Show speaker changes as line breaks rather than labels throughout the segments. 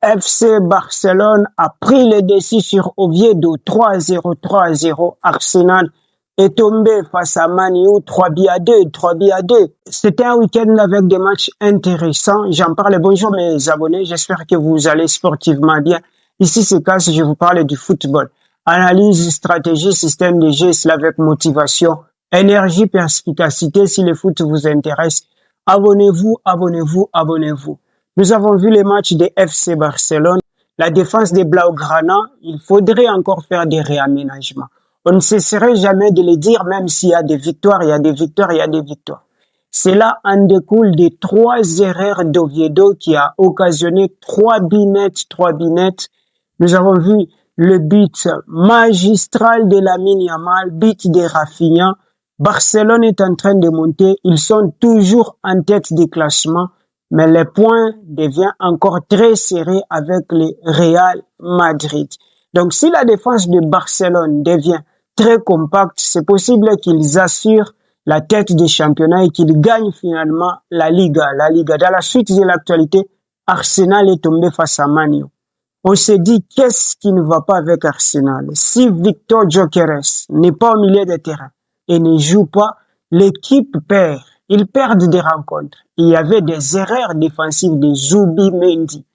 FC Barcelone a pris le dessus sur Oviedo 3-0, 3-0. Arsenal est tombé face à Man U 3-2, 3-2. C'était un week-end avec des matchs intéressants. J'en parle. Bonjour mes abonnés, j'espère que vous allez sportivement bien. Ici c'est Cass, je vous parle du football. Analyse, stratégie, système de jeu, cela avec motivation, énergie, perspicacité. Si le foot vous intéresse, abonnez-vous, abonnez-vous, abonnez-vous. Nous avons vu les matchs des FC Barcelone. La défense des Blaugrana, il faudrait encore faire des réaménagements. On ne cesserait jamais de le dire, même s'il y a des victoires, il y a des victoires, il y a des victoires. Cela en découle des 3 erreurs d'Oviedo qui a occasionné 3 binettes, 3 binettes. Nous avons vu le but magistral de Lamine Yamal, but de Rafinha. Barcelone est en train de monter, ils sont toujours en tête des classements. Mais les points deviennent encore très serrés avec le Real Madrid. Donc, si la défense de Barcelone devient très compacte, c'est possible qu'ils assurent la tête du championnat et qu'ils gagnent finalement la Liga. Dans la suite de l'actualité, Arsenal est tombé face à Man U. On se dit, qu'est-ce qui ne va pas avec Arsenal? Si Victor Gyökeres n'est pas au milieu de terrain et ne joue pas, l'équipe perd. Ils perdent des rencontres. Il y avait des erreurs défensives de Zubimendi.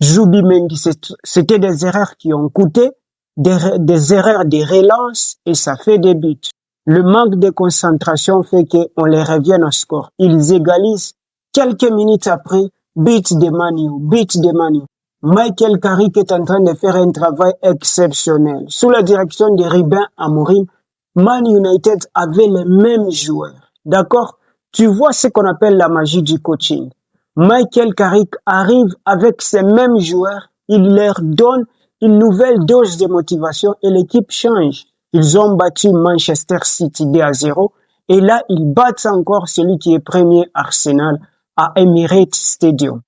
Zubimendi, c'était des erreurs qui ont coûté, des erreurs de relance et ça fait des buts. Le manque de concentration fait qu'on les revienne au score. Ils égalisent quelques minutes après, but de Manu, but de Manu. Michael Carrick est en train de faire un travail exceptionnel. Sous la direction de Ruben Amorim, Man United avait les mêmes joueurs. D'accord? Tu vois ce qu'on appelle la magie du coaching. Michael Carrick arrive avec ces mêmes joueurs, il leur donne une nouvelle dose de motivation et l'équipe change. Ils ont battu Manchester City 2-0 et là, ils battent encore celui qui est premier, Arsenal, à Emirates Stadium.